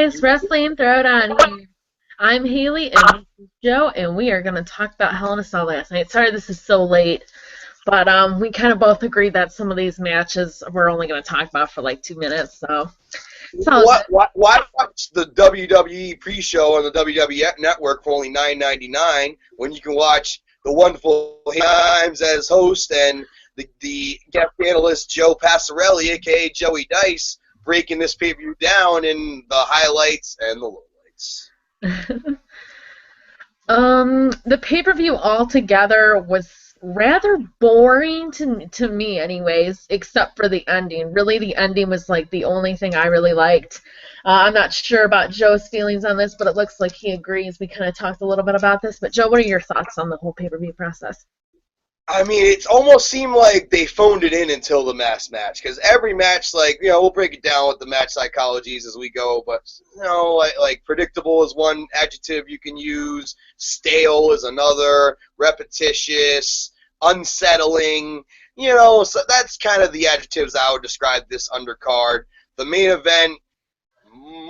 guys, Wrestling Throwdown here. I'm Haley and this is Joe, and we are going to talk about Hell in a Cell last night. Sorry this is so late, but we kind of both agreed that some of these matches we're only going to talk about for like 2 minutes, so Why watch the WWE pre-show on the WWE Network for only $9.99 when you can watch the wonderful times as host and the guest analyst Joe Passarelli, a.k.a. Joey Dice, breaking this pay-per-view down in the highlights and the lowlights. The pay-per-view altogether was rather boring to me anyways, except for the ending. Really, the ending was like the only thing I really liked. I'm not sure about Joe's feelings on this, but it looks like he agrees. We kind of talked a little bit about this, but Joe, what are your thoughts on the whole pay-per-view process? I mean, it almost seemed like they phoned it in until the mass match, because every match, we'll break it down with the match psychologies as we go, but, like predictable is one adjective you can use, stale is another, repetitious, unsettling, so that's kind of the adjectives I would describe this undercard. The main event,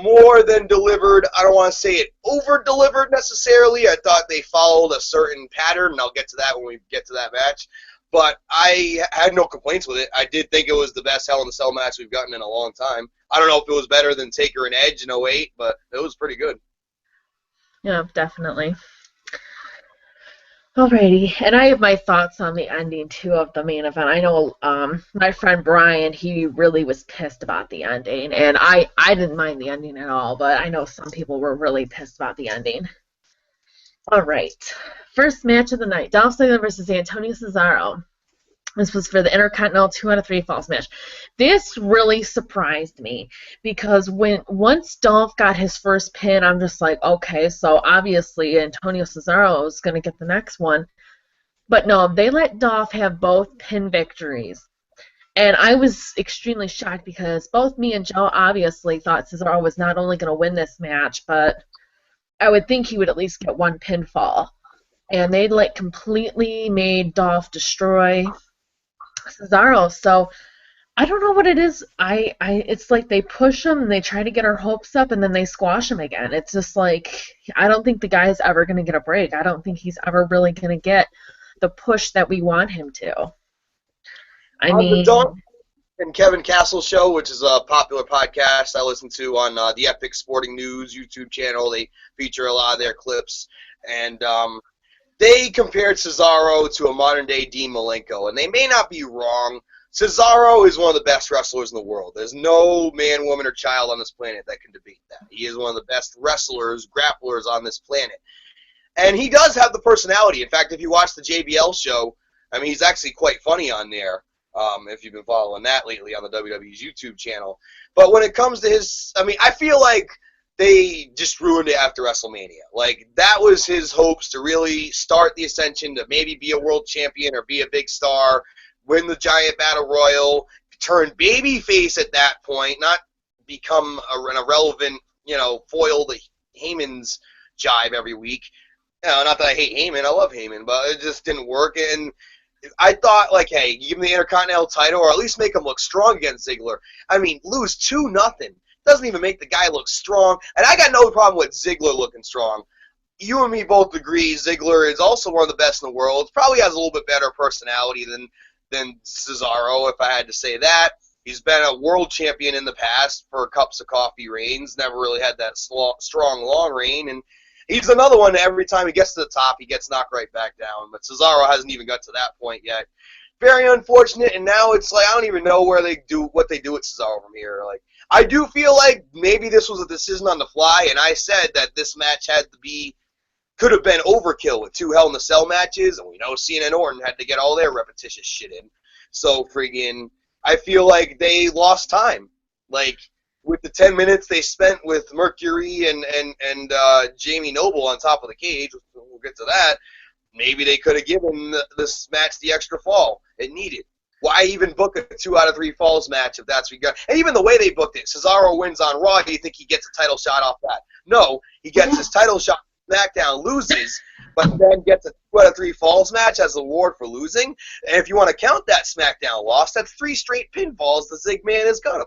more than delivered. I don't want to say it over-delivered necessarily. I thought they followed a certain pattern, and I'll get to that when we get to that match. But I had no complaints with it. I did think it was the best Hell in a Cell match we've gotten in a long time. I don't know if it was better than Taker and Edge in '08, but it was pretty good. Yeah, definitely. Alrighty, and I have my thoughts on the ending, too, of the main event. I know my friend Brian, he really was pissed about the ending, and I didn't mind the ending at all, but I know some people were really pissed about the ending. Alright, first match of the night, Dolph Ziggler versus Antonio Cesaro. This was for the Intercontinental 2 out of 3 Falls match. This really surprised me because once Dolph got his first pin, I'm just like, okay, so obviously Antonio Cesaro is going to get the next one. But no, they let Dolph have both pin victories. And I was extremely shocked because both me and Joe obviously thought Cesaro was not only going to win this match, but I would think he would at least get one pinfall. And they completely made Dolph destroy Cesaro, so I don't know what it is. It's like they push him and they try to get our hopes up and then they squash him again. It's just like I don't think the guy's ever going to get a break. I don't think he's ever really going to get the push that we want him to. The Dolph and Kevin Castle show, which is a popular podcast I listen to on the Epic Sporting News YouTube channel, they feature a lot of their clips, and they compared Cesaro to a modern-day Dean Malenko, and they may not be wrong. Cesaro is one of the best wrestlers in the world. There's no man, woman, or child on this planet that can debate that. He is one of the best wrestlers, grapplers on this planet. And he does have the personality. In fact, if you watch the JBL show, I mean, he's actually quite funny on there, if you've been following that lately on the WWE's YouTube channel. But when it comes to his, I mean, I feel like they just ruined it after WrestleMania. Like, that was his hopes to really start the ascension, to maybe be a world champion or be a big star, win the Giant Battle Royal, turn babyface at that point, not become an irrelevant, foil to Heyman's jive every week. Not that I hate Heyman, I love Heyman, but it just didn't work. And I thought, hey, give him the Intercontinental title or at least make him look strong against Ziggler. I mean, lose 2-0. Doesn't even make the guy look strong. And I got no problem with Ziggler looking strong. You and me both agree Ziggler is also one of the best in the world. Probably has a little bit better personality than Cesaro, if I had to say that. He's been a world champion in the past for cups of coffee reigns. Never really had that strong, long reign. And he's another one that every time he gets to the top, he gets knocked right back down. But Cesaro hasn't even got to that point yet. Very unfortunate. And now it's like I don't even know what they do with Cesaro from here. I do feel like maybe this was a decision on the fly, and I said that this match could have been overkill with 2 Hell in a Cell matches, and we know Cena and Orton had to get all their repetitious shit in. So I feel like they lost time. With the 10 minutes they spent with Mercury and Jamie Noble on top of the cage, we'll get to that, maybe they could have given this match the extra fall it needed. Why even book a 2 out of 3 Falls match if that's what you got? And even the way they booked it, Cesaro wins on Raw, do you think he gets a title shot off that? No, he gets his title shot on SmackDown, loses, but then gets a 2 out of 3 Falls match as a reward for losing. And if you want to count that SmackDown loss, that's 3 straight pinfalls the Zigman has got him.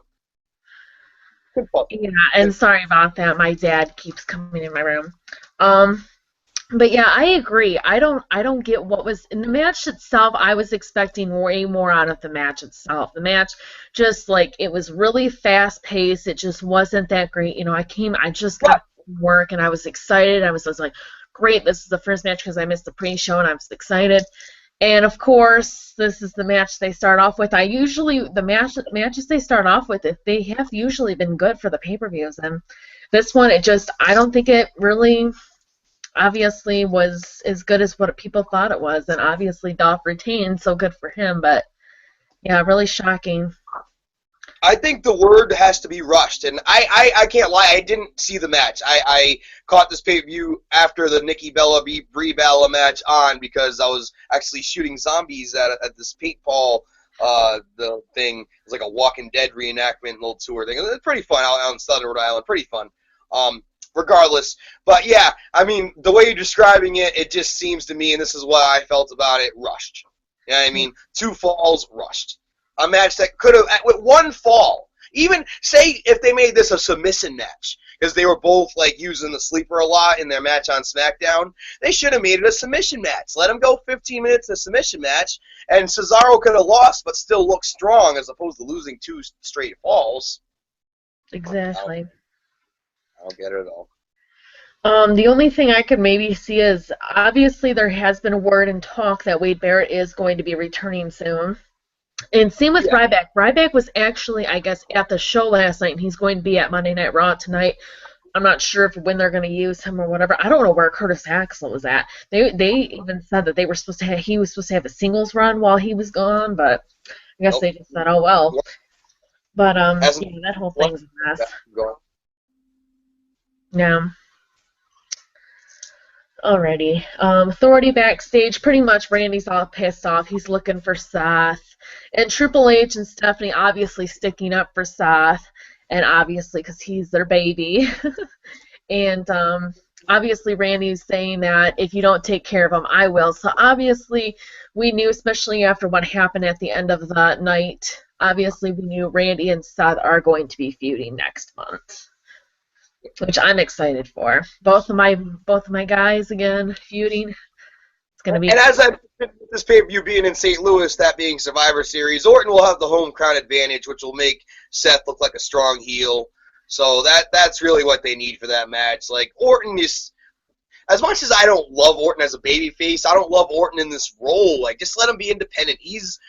Good fun. Yeah, and sorry about that. My dad keeps coming in my room. Um, but yeah, I agree. I don't get what was in the match itself. I was expecting way more out of the match itself. The match just like it was really fast paced. It just wasn't that great. I just Right. got from work and I was excited. I was like, great, this is the first match because I missed the pre-show and I was excited. And of course, this is the match they start off with. Matches they start off with, they have usually been good for the pay-per-views, and this one, I don't think it really obviously was as good as what people thought it was, and obviously Dolph retained, so good for him, but yeah, really shocking. I think the word has to be rushed, and I can't lie. I didn't see the match. I caught this pay-per-view after the Nikki Bella beat Brie Bella match on because I was actually shooting zombies at this paintball the thing. It was like a Walking Dead reenactment little tour thing. It was pretty fun out in Southern Rhode Island. Pretty fun. Regardless, but yeah, I mean the way you're describing it, it just seems to me, and this is what I felt about it, rushed. You know what I mean? 2 falls, rushed. A match that could have, with 1 fall, even say if they made this a submission match, because they were both like using the sleeper a lot in their match on SmackDown, they should have made it a submission match. Let them go 15 minutes in a submission match, and Cesaro could have lost but still look strong as opposed to losing 2 straight falls. Exactly. I don't get it at all. The only thing I could maybe see is obviously there has been a word and talk that Wade Barrett is going to be returning soon. And same with Ryback. Ryback was actually, I guess, at the show last night, and he's going to be at Monday Night Raw tonight. I'm not sure when they're going to use him or whatever. I don't know where Curtis Axel was at. They even said that he was supposed to have a singles run while he was gone, but I guess they just said, oh well. But yeah, that whole thing's a mess. Yeah. Alrighty. Authority backstage. Pretty much Randy's all pissed off. He's looking for Seth. And Triple H and Stephanie obviously sticking up for Seth. And obviously because he's their baby. And obviously Randy's saying that if you don't take care of him, I will. So obviously we knew, especially after what happened at the end of the night, obviously we knew Randy and Seth are going to be feuding next month, which I'm excited for. Both of my guys again feuding. It's gonna be. And as I this pay-per-view being in St. Louis, that being Survivor Series, Orton will have the home crowd advantage, which will make Seth look like a strong heel. So that's really what they need for that match. Like Orton is, as much as I don't love Orton as a babyface, I don't love Orton in this role. Like just let him be independent. He's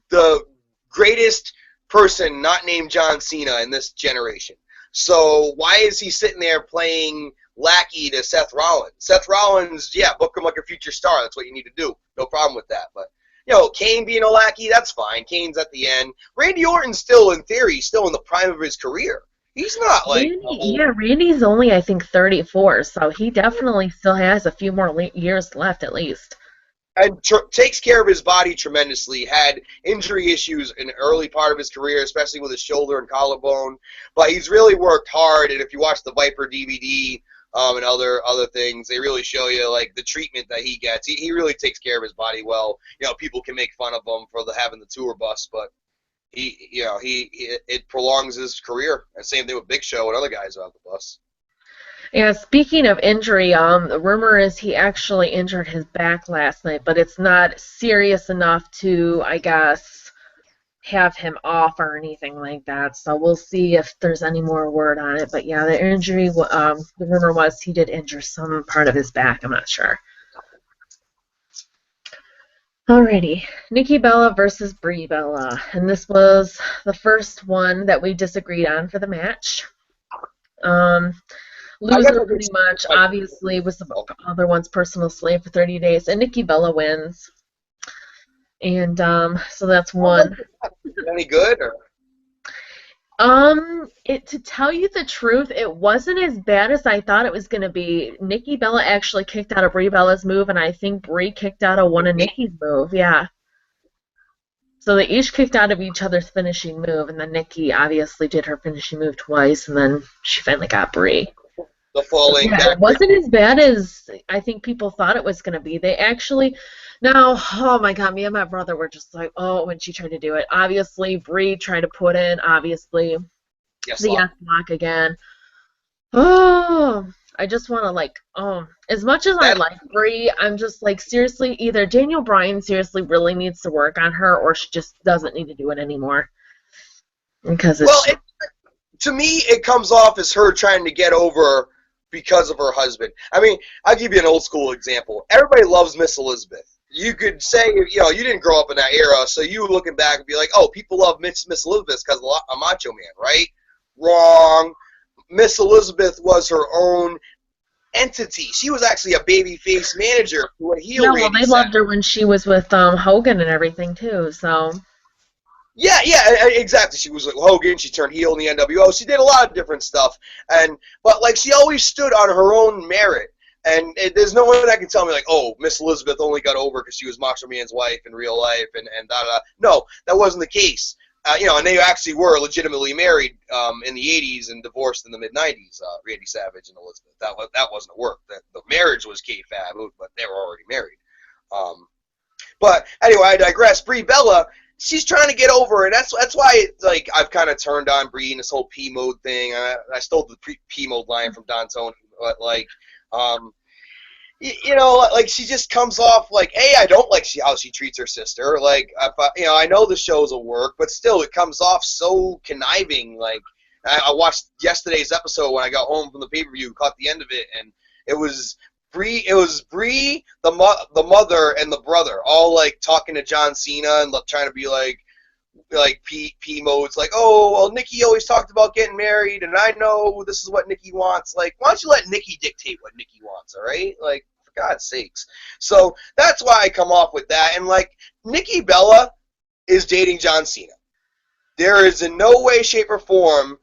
the greatest person not named John Cena in this generation. So why is he sitting there playing lackey to Seth Rollins? Seth Rollins, yeah, book him like a future star. That's what you need to do. No problem with that. But, Kane being a lackey, that's fine. Kane's at the end. Randy Orton's still, in theory, still in the prime of his career. He's not like... Randy's only, I think, 34, so he definitely still has a few more years left at least. And takes care of his body tremendously. Had injury issues in the early part of his career, especially with his shoulder and collarbone. But he's really worked hard, and if you watch the Viper DVD and other things, they really show you like the treatment that he gets. He really takes care of his body well. People can make fun of him for having the tour bus, but it prolongs his career. And same thing with Big Show and other guys on the bus. Yeah, speaking of injury, the rumor is he actually injured his back last night, but it's not serious enough to, I guess, have him off or anything like that. So we'll see if there's any more word on it. But yeah, the injury, the rumor was he did injure some part of his back. I'm not sure. Alrighty, Nikki Bella versus Brie Bella, and this was the first one that we disagreed on for the match. Loser pretty much obviously was the other one's personal slave for 30 days, and Nikki Bella wins. And so that's one. Any good? Or? To tell you the truth, it wasn't as bad as I thought it was going to be. Nikki Bella actually kicked out of Brie Bella's move, and I think Brie kicked out of one of Nikki's move. Yeah. So they each kicked out of each other's finishing move, and then Nikki obviously did her finishing move twice, and then she finally got Brie. The falling back. It wasn't as bad as I think people thought it was going to be. They actually, now, oh my God, me and my brother were just like, oh, when she tried to do it. Obviously, Brie tried to put in, obviously, Yes The Lock. Yes Lock again. Oh, I just want to as much as I like Brie, I'm just like, seriously, either Daniel Bryan seriously really needs to work on her, or she just doesn't need to do it anymore. Because to me, it comes off as her trying to get over because of her husband. I mean, I'll give you an old school example. Everybody loves Miss Elizabeth. You could say, you didn't grow up in that era, so you looking back and be like, oh, people love Miss Elizabeth because of Macho Man, right? Wrong. Miss Elizabeth was her own entity. She was actually a babyface manager to a heel. Yeah, well, they loved her when she was with Hogan and everything too. So. Yeah, exactly. She was with Hogan. She turned heel in the NWO. She did a lot of different stuff, but like she always stood on her own merit. And there's no one that can tell me like, oh, Miss Elizabeth only got over because she was Macho Man's wife in real life, and da da. No, that wasn't the case. And they actually were legitimately married in the 80s and divorced in the mid 90s. Randy Savage and Elizabeth. That wasn't a work. The marriage was kayfabe, but they were already married. But anyway, I digress. Brie Bella, she's trying to get over, and that's why like I've kind of turned on Brie and this whole P mode thing. I stole the P mode line from Don Tony, but like, like she just comes off like, hey, I don't like how she treats her sister. Like, I know the shows will work, but still, it comes off so conniving. Like, I watched yesterday's episode when I got home from the pay-per-view, caught the end of it, and it was Brie, the mother, and the brother, all like talking to John Cena and trying to be like P modes, like, oh, well, Nikki always talked about getting married, and I know this is what Nikki wants. Like, why don't you let Nikki dictate what Nikki wants, all right? Like, for God's sakes. So that's why I come off with that. And like, Nikki Bella is dating John Cena. There is in no way, shape, or form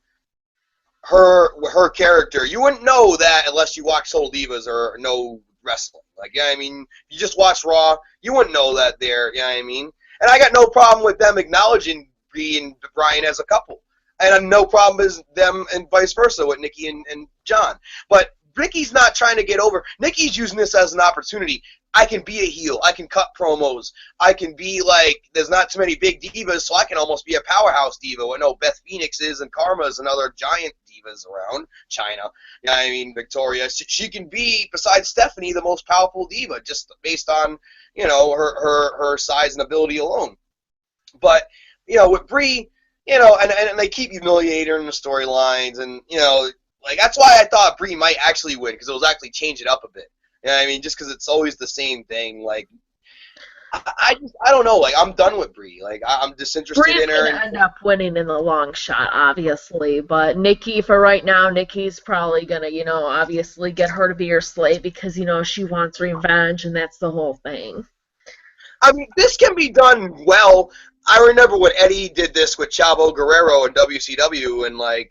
her character. You wouldn't know that unless you watch Total Divas or know wrestling. Like, I mean, you just watch Raw, you wouldn't know that there. I mean, and I got no problem with them acknowledging Brie and Brian as a couple, and no problem with them and vice versa with Nikki and John. But Nikki's not trying to get over. Nikki's using this as an opportunity. I can be a heel. I can cut promos. I can be like, there's not too many big divas, so I can almost be a powerhouse diva. I know Beth Phoenix is, and Karma's and other giant divas around. China. I mean, Victoria. She can be, besides Stephanie, the most powerful diva, just based on, her size and ability alone. But, with Brie, and they keep humiliating her in the storylines, and, like, that's why I thought Brie might actually win, because it was actually change it up a bit. I mean, just because it's always the same thing. Like, I don't know. Like, I'm done with Brie. Like, I'm disinterested in her. Brie's gonna end up winning in the long shot, obviously. But Nikki, for right now, Nikki's probably gonna, obviously get her to be her slave because, she wants revenge, and that's the whole thing. I mean, this can be done well. I remember when Eddie did this with Chavo Guerrero in WCW, and like,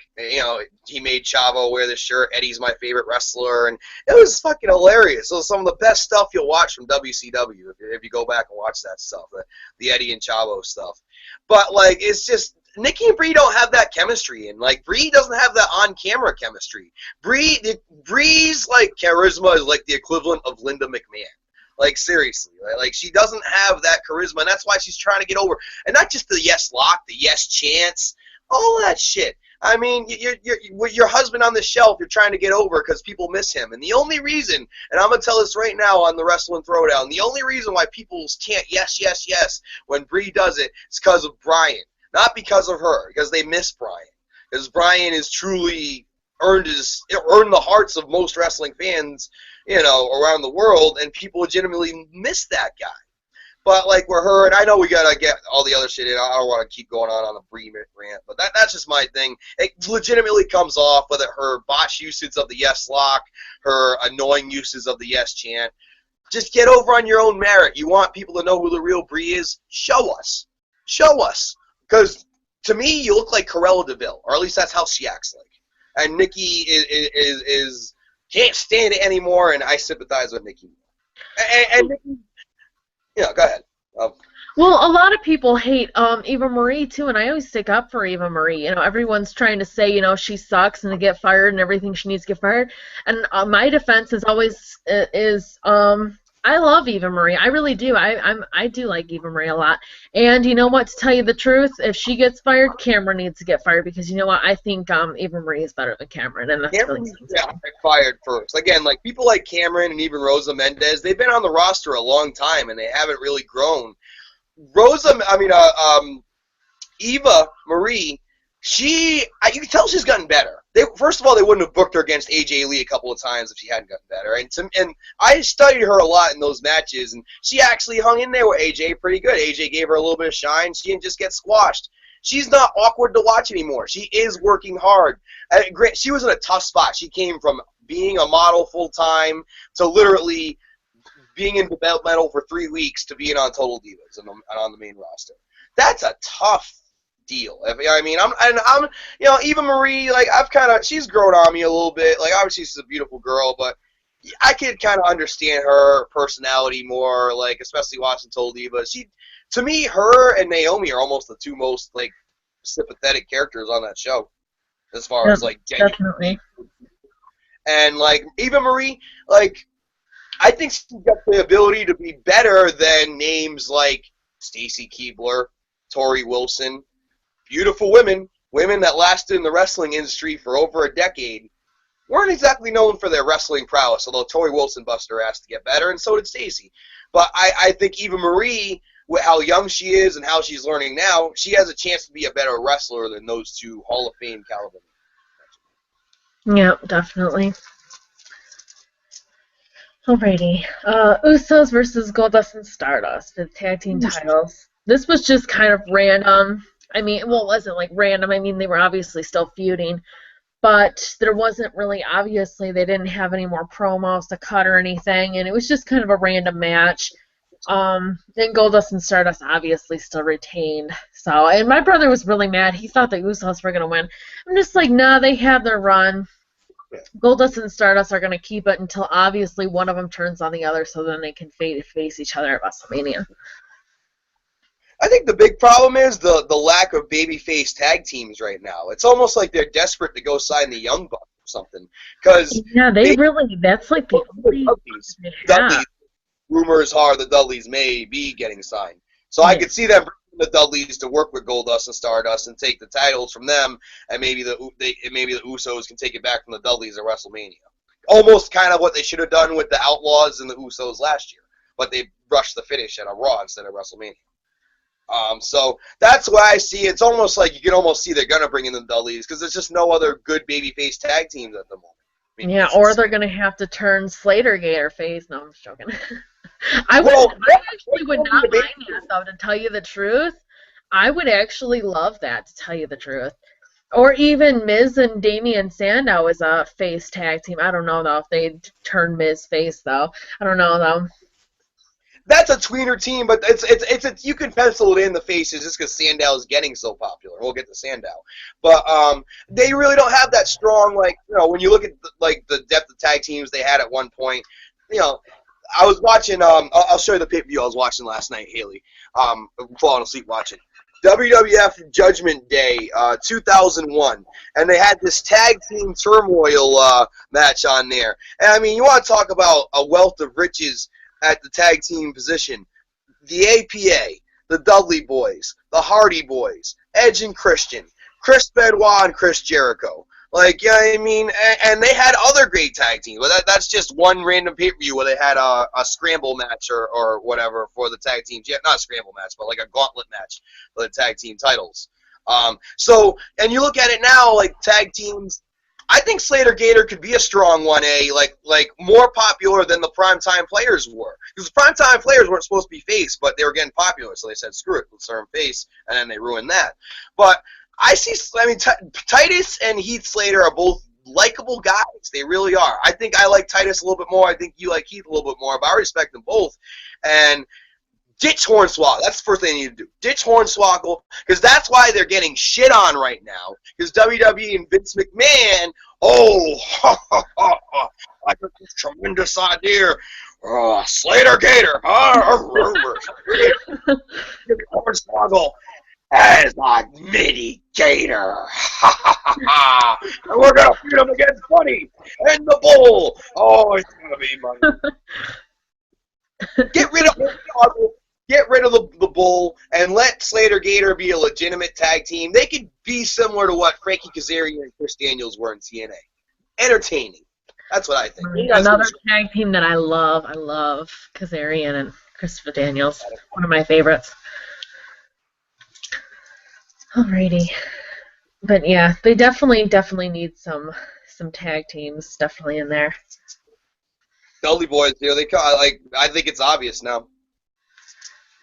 he made Chavo wear this shirt. Eddie's my favorite wrestler, and it was fucking hilarious. It was some of the best stuff you'll watch from WCW if you go back and watch that stuff, the Eddie and Chavo stuff. But like, it's just Nikki and Brie don't have that chemistry, and like Brie doesn't have that on-camera chemistry. Brie's like charisma is like the equivalent of Linda McMahon. Like, seriously, like she doesn't have that charisma, and that's why she's trying to get over. And not just the yes lock, the yes chance, all that shit. I mean, you're with your husband on the shelf, you're trying to get over because people miss him. And the only reason, and I'm going to tell this right now on the Wrestling Throwdown, the only reason why people can't yes when Brie does it is because of Brian. Not because of her, because they miss Brian. Because Brian has truly earned the hearts of most wrestling fans, around the world, and people legitimately miss that guy. But like with her, and I know we gotta get all the other shit in. I don't want to keep going on a Brie rant, but that's just my thing. It legitimately comes off, whether her botch usage of the yes lock, her annoying uses of the yes chant. Just get over on your own merit. You want people to know who the real Brie is? Show us. Because to me, you look like Cruella de Vil, or at least that's how she acts like. And Nikki is can't stand it anymore, and I sympathize with Nikki. And Nikki, go ahead. Well, a lot of people hate Eva Marie too, and I always stick up for Eva Marie. Everyone's trying to say, she sucks and to get fired and everything, she needs to get fired. And my defense is always I love Eva Marie. I really do. I do like Eva Marie a lot. And you know what? To tell you the truth, if she gets fired, Cameron needs to get fired because you know what? I think Eva Marie is better than Cameron, and that's really Cameron got fired first. Again, like people like Cameron and even Rosa Mendez, they've been on the roster a long time and they haven't really grown. Eva Marie, you can tell she's gotten better. First of all, they wouldn't have booked her against AJ Lee a couple of times if she hadn't gotten better. And I studied her a lot in those matches, and she actually hung in there with AJ pretty good. AJ gave her a little bit of shine. She didn't just get squashed. She's not awkward to watch anymore. She is working hard. She was in a tough spot. She came from being a model full-time to literally being in developmental for 3 weeks to being on Total Divas and on the main roster. That's a tough deal. I mean, Eva Marie, like she's grown on me a little bit. Like obviously she's a beautiful girl, but I could kind of understand her personality more. Like especially watching Total Divas. To me, her and Naomi are almost the two most like sympathetic characters on that show, as far as like definitely. And like Eva Marie, like I think she's got the ability to be better than names like Stacy Keibler, Tori Wilson. Beautiful women that lasted in the wrestling industry for over a decade, weren't exactly known for their wrestling prowess, although Tori Wilson busted her ass to get better, and so did Stacy. But I think Eva Marie, with how young she is and how she's learning now, she has a chance to be a better wrestler than those two Hall of Fame caliber. Yeah, definitely. Alrighty. Usos versus Goldust and Stardust for the tag team titles. This was just kind of random. I mean, well, it wasn't like random. I mean, they were obviously still feuding, but there wasn't really, obviously, they didn't have any more promos to cut or anything, and it was just kind of a random match. Then Goldust and Stardust obviously still retained. So, and my brother was really mad. He thought the Usos were going to win. I'm just like, nah, they had their run. Goldust and Stardust are going to keep it until obviously one of them turns on the other so then they can face each other at WrestleMania. I think the big problem is the lack of babyface tag teams right now. It's almost like they're desperate to go sign the Young Bucks or something. Yeah, that's like the only Dudleys. Rumors are the Dudleys may be getting signed. So I could see them bringing the Dudleys to work with Goldust and Stardust and take the titles from them, and maybe the Usos can take it back from the Dudleys at WrestleMania. Almost kind of what they should have done with the Outlaws and the Usos last year, but they rushed the finish at a Raw instead of WrestleMania. So that's why I see it's almost like you can almost see they're going to bring in the Dudleys because there's just no other good babyface tag teams at the moment. I mean, yeah, or they're going to have to turn Slater Gator face. No, I'm just joking. I actually would not mind that, though, to tell you the truth. I would actually love that, to tell you the truth. Or even Miz and Damian Sandow as a face tag team. I don't know, though, if they'd turn Miz face, though. I don't know, though. That's a tweener team, but it's you can pencil it in the faces just because Sandow is getting so popular. We'll get to Sandow, but they really don't have that strong, like, you know, when you look at the depth of tag teams they had at one point. You know, I was watching. I'll show you the pay-per-view I was watching last night, Haley. Falling asleep watching WWF Judgment Day 2001, and they had this tag team turmoil match on there. And I mean, you want to talk about a wealth of riches at the tag team position. The APA, the Dudley Boys, the Hardy Boys, Edge and Christian, Chris Benoit and Chris Jericho. Like, yeah, I mean, and they had other great tag teams. But that's just one random pay-per-view where they had a scramble match or whatever for the tag teams. Yeah, not a scramble match, but like a gauntlet match for the tag team titles. So, and you look at it now, like tag teams, I think Slater Gator could be a strong 1A, like more popular than the primetime players were. Because the primetime players weren't supposed to be face, but they were getting popular, so they said, screw it, let's turn face, and then they ruined that. But Titus and Heath Slater are both likable guys. They really are. I think I like Titus a little bit more. I think you like Heath a little bit more, but I respect them both. And ditch Hornswoggle. That's the first thing they need to do. Ditch Hornswoggle, because that's why they're getting shit on right now. Because WWE and Vince McMahon, I got this tremendous idea. Slater Gator. Hornswoggle as a mini Gator. And we're going to feud him against Bunny and the Bull. Oh, it's going to be money. Get rid of the Bull and let Slater Gator be a legitimate tag team. They could be similar to what Frankie Kazarian and Chris Daniels were in TNA. Entertaining. That's what I think. Another tag team that I love Kazarian and Christopher Daniels. One of my favorites. Alrighty. But yeah, they definitely need some tag teams definitely in there. Dudley Boys, I think it's obvious now.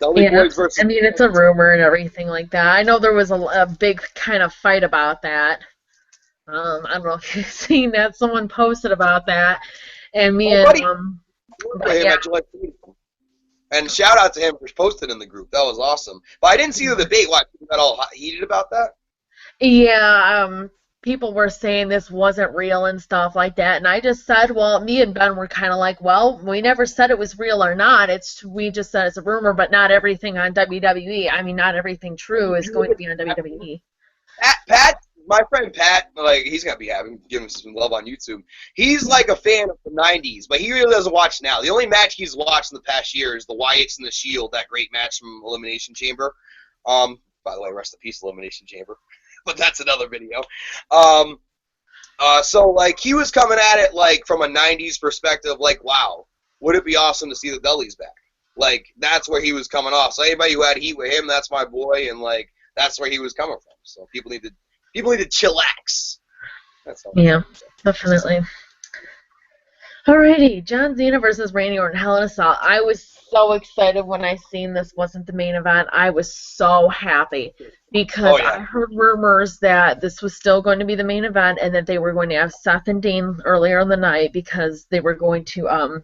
Dudley Boys versus. I mean, it's a rumor and everything like that. I know there was a big kind of fight about that. I don't know if you've seen that. Someone posted about that, and and shout out to him for posting in the group. That was awesome. But I didn't see the debate. What, you got all heated about that? Yeah, people were saying this wasn't real and stuff like that, and I just said, well, me and Ben were kind of like, well, we never said it was real or not. We just said it's a rumor, but not everything on WWE. I mean, not everything true is going to be on WWE. Pat, my friend Pat, he's gonna be giving some love on YouTube. He's like a fan of the '90s, but he really doesn't watch now. The only match he's watched in the past year is the Wyatts and the Shield, that great match from Elimination Chamber. By the way, rest in peace, Elimination Chamber. But that's another video. So he was coming at it from a '90s perspective, wow, would it be awesome to see the Dudleys back? That's where he was coming off. So anybody who had heat with him, that's my boy, and that's where he was coming from. So people need to chillax. That's all. Yeah, definitely. Alrighty, John Cena versus Randy Orton, Hell in a Cell. I was so excited when I seen this wasn't the main event. I was so happy because I heard rumors that this was still going to be the main event and that they were going to have Seth and Dean earlier in the night because they were going to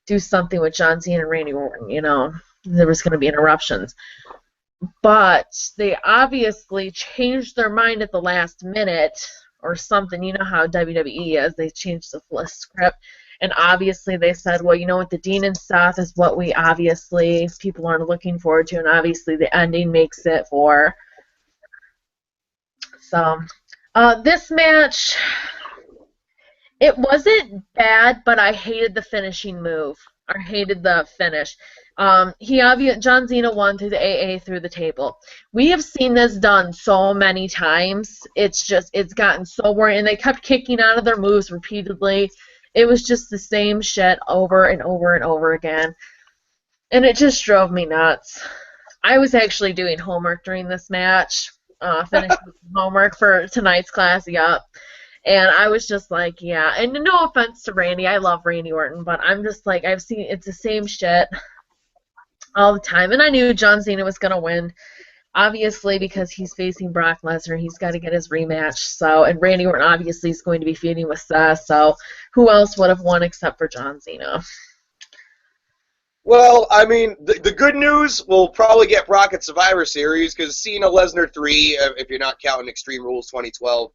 do something with John Cena and Randy Orton. There was going to be interruptions. But they obviously changed their mind at the last minute or something. You know how WWE is. They changed the script. And obviously they said, well, you know what, the Dean and Seth is what we obviously people aren't looking forward to. And obviously the ending makes it for. So this match, it wasn't bad, but I hated the finishing move. I hated the finish. John Cena won through the AA through the table. We have seen this done so many times. It's gotten so boring, and they kept kicking out of their moves repeatedly. It was just the same shit over and over and over again, and it just drove me nuts. I was actually doing homework during this match, finished homework for tonight's class, and I was just like, yeah, and no offense to Randy, I love Randy Orton, but I'm just like, I've seen it's the same shit all the time, and I knew John Cena was going to win, obviously, because he's facing Brock Lesnar. He's got to get his rematch, and Randy Orton obviously is going to be feuding with Seth, so who else would have won except for John Cena? Well, I mean, the good news, we'll probably get Brock at Survivor Series, because Cena Lesnar 3, if you're not counting Extreme Rules 2012,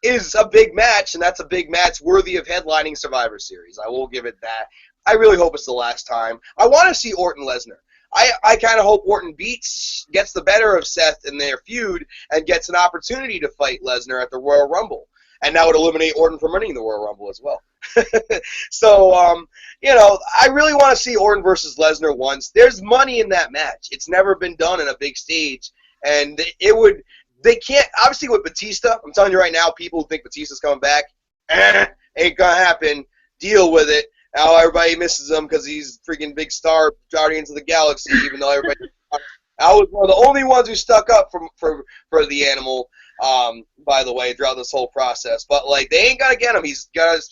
is a big match, and that's a big match worthy of headlining Survivor Series. I will give it that. I really hope it's the last time. I want to see Orton Lesnar. I kind of hope Orton gets the better of Seth in their feud and gets an opportunity to fight Lesnar at the Royal Rumble. And that would eliminate Orton from winning the Royal Rumble as well. So, I really want to see Orton versus Lesnar once. There's money in that match. It's never been done in a big stage. And they can't, obviously with Batista, I'm telling you right now, people who think Batista's coming back, ain't gonna happen. Deal with it. Now everybody misses him because he's freaking big star, Guardians of the Galaxy, even though everybody... I was one of the only ones who stuck up for the animal, by the way, throughout this whole process. But, they ain't gonna get him. He's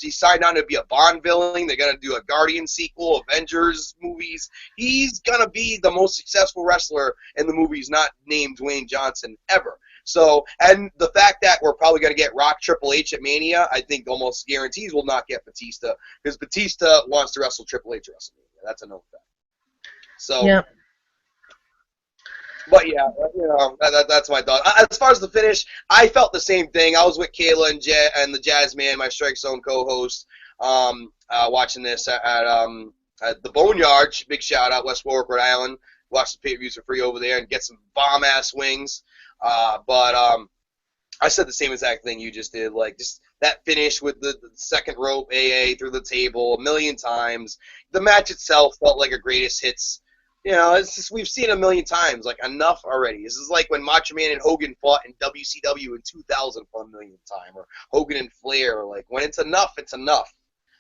signed on to be a Bond villain. They're gonna do a Guardian sequel, Avengers movies. He's gonna be the most successful wrestler in the movies not named Dwayne Johnson ever. So, and the fact that we're probably going to get Rock Triple H at Mania, I think almost guarantees we'll not get Batista, because Batista wants to wrestle Triple H at WrestleMania. That's a known fact. So, yeah. But yeah, that's my thought. As far as the finish, I felt the same thing. I was with Kayla and the Jazz Man, my Strike Zone co-host, watching this at the Boneyard. Big shout out, West Warwick, Rhode Island. Watch the pay-per-views for free over there and get some bomb-ass wings. But I said the same exact thing you just did. Just that finish with the second rope AA through the table a million times. The match itself felt like a greatest hits. You know, it's just, we've seen it a million times. Like, enough already. This is like when Macho Man and Hogan fought in WCW in 2000 for a millionth time, or Hogan and Flair. Like, when it's enough, it's enough.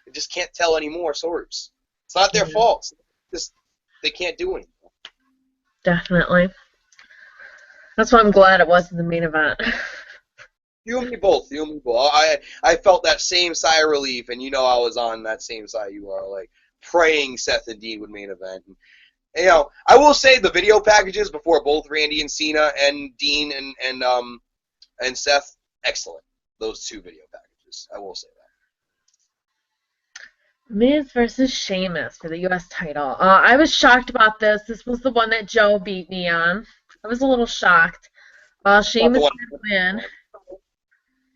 They just can't tell any more stories. It's not their fault. Just they can't do anything. Definitely. That's why I'm glad it wasn't the main event. You and me both. You and me both. I felt that same sigh of relief, and you know I was on that same side you are, like, praying Seth and Dean would main event. And, you know, I will say the video packages before both Randy and Cena and Dean and Seth, excellent. Those two video packages. I will say that. Miz versus Sheamus for the U.S. title. I was shocked about this. This was the one that Joe beat me on. I was a little shocked. Sheamus did win.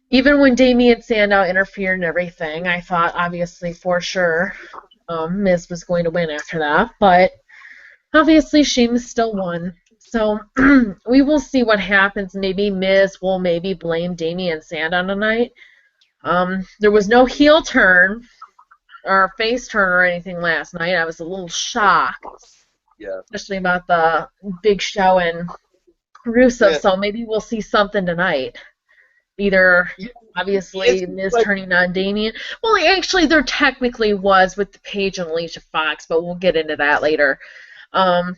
Even when Damien Sandow interfered and everything, I thought, obviously, for sure, Miz was going to win after that. But obviously, Sheamus still won. So we will see what happens. Maybe Miz will blame Damien Sandow tonight. There was no heel turn or face turn or anything last night. I was a little shocked. Yeah. Especially about the Big Show and Rusev. Yeah. So maybe we'll see something tonight. Either, obviously, Miz turning on Damien. Well, actually, there technically was with the Paige and Alicia Fox, but we'll get into that later. I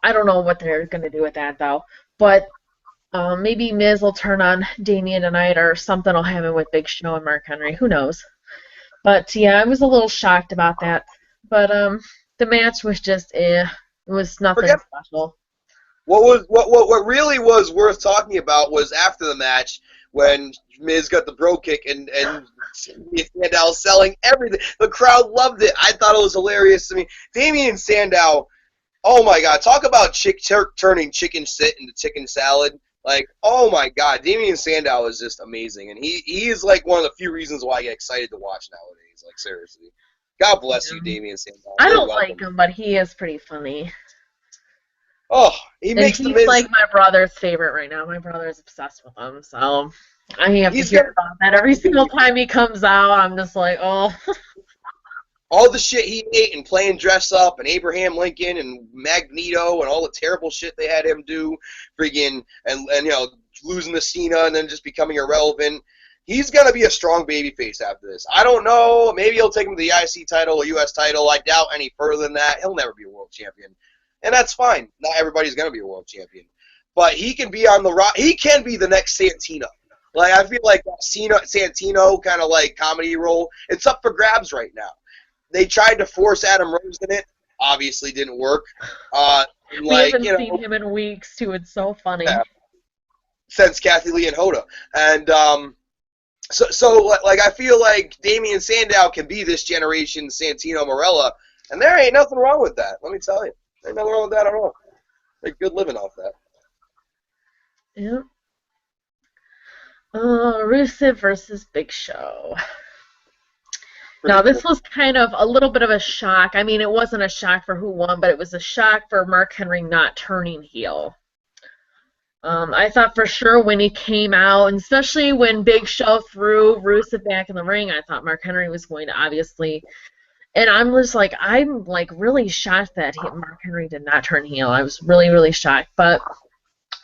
don't know what they're going to do with that, though. But maybe Miz will turn on Damien tonight, or something will happen with Big Show and Mark Henry. Who knows? But, yeah, I was a little shocked about that. But the match was just, it was nothing special. What really was worth talking about was after the match, when Miz got the bro kick and Sandow selling everything. The crowd loved it. I thought it was hilarious. I mean, Damien Sandow, oh my God, talk about turning chicken shit into chicken salad. Like, oh my God, Damien Sandow is just amazing. And he is like one of the few reasons why I get excited to watch nowadays. Like, seriously. God bless you, Damien Sandow. I don't like him, but he is pretty funny. Oh, he's like my brother's favorite right now. My brother's obsessed with him, so I have to hear about that every single time he comes out. I'm just like, oh. All the shit he ate and playing dress up and Abraham Lincoln and Magneto and all the terrible shit they had him do, friggin' and you know, losing to Cena and then just becoming irrelevant. He's gonna be a strong babyface after this. I don't know. Maybe he'll take him to the IC title or US title. I doubt any further than that. He'll never be a world champion. And that's fine. Not everybody's going to be a world champion. But he can be on the rock. He can be the next Santino. Like, I feel like that Santino kind of like comedy role, it's up for grabs right now. They tried to force Adam Rose in it. Obviously didn't work. We haven't seen him in weeks, too. It's so funny. Yeah. Since Kathy Lee and Hoda. And so I feel like Damien Sandow can be this generation Santino Marella. And there ain't nothing wrong with that. Let me tell you. Ain't nothing wrong with that at all. Make good living off that. Yeah. Rusev versus Big Show. Now, this was kind of a little bit of a shock. I mean, it wasn't a shock for who won, but it was a shock for Mark Henry not turning heel. I thought for sure when he came out, and especially when Big Show threw Rusev back in the ring, I thought Mark Henry was going to obviously... And I'm really shocked that Mark Henry did not turn heel. I was really, really shocked. But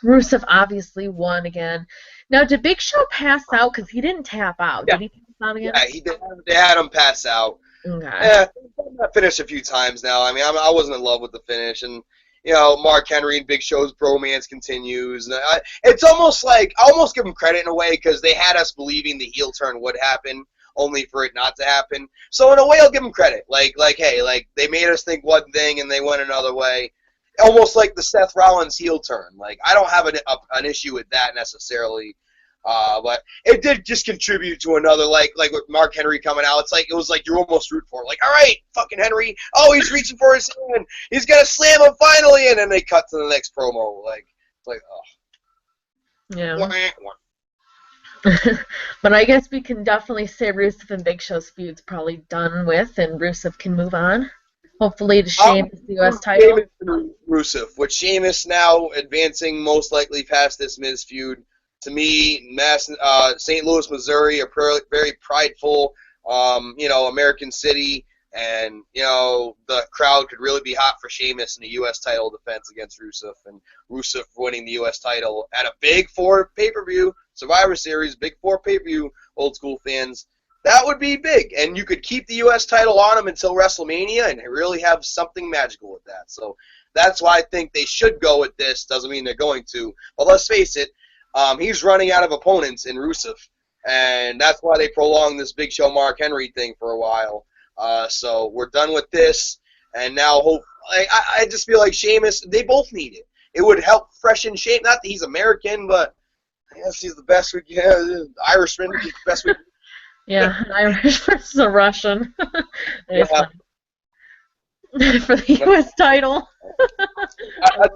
Rusev obviously won again. Now, did Big Show pass out? Because he didn't tap out. Yeah. Did he pass out again? Yeah, he did. They had him pass out. Okay. Yeah, I finished a few times now. I mean, I wasn't in love with the finish. And, you know, Mark Henry and Big Show's bromance continues. And it's almost like, I almost give them credit in a way because they had us believing the heel turn would happen, only for it not to happen. So in a way, I'll give them credit. Like, hey, like they made us think one thing and they went another way. Almost like the Seth Rollins heel turn. Like, I don't have an issue with that necessarily. But it did just contribute to another, like with Mark Henry coming out. It was like you almost root for it. Like, all right, fucking Henry. Oh, he's reaching for his hand. He's gonna slam him finally, and then they cut to the next promo. Like, oh. Yeah. But I guess we can definitely say Rusev and Big Show's feud's probably done with, and Rusev can move on. Hopefully to Sheamus, the U.S. title. Rusev, with Sheamus now advancing most likely past this Miz feud. To me, St. Louis, Missouri, a very prideful, American city, and the crowd could really be hot for Sheamus in a U.S. title defense against Rusev, and Rusev winning the U.S. title at a Big Four pay-per-view, Survivor Series, Big Four pay-per-view, old school fans. That would be big, and you could keep the U.S. title on him until WrestleMania and really have something magical with that. So that's why I think they should go with this. Doesn't mean they're going to, but let's face it, he's running out of opponents in Rusev, and that's why they prolonged this Big Show Mark Henry thing for a while. So we're done with this, and now I just feel like Sheamus, they both need it. It would help freshen Sheamus. Not that he's American, but I guess he's the best we can. Irishman, he's the best we can. Yeah, Irish versus a Russian. Yeah. For the U.S. title. I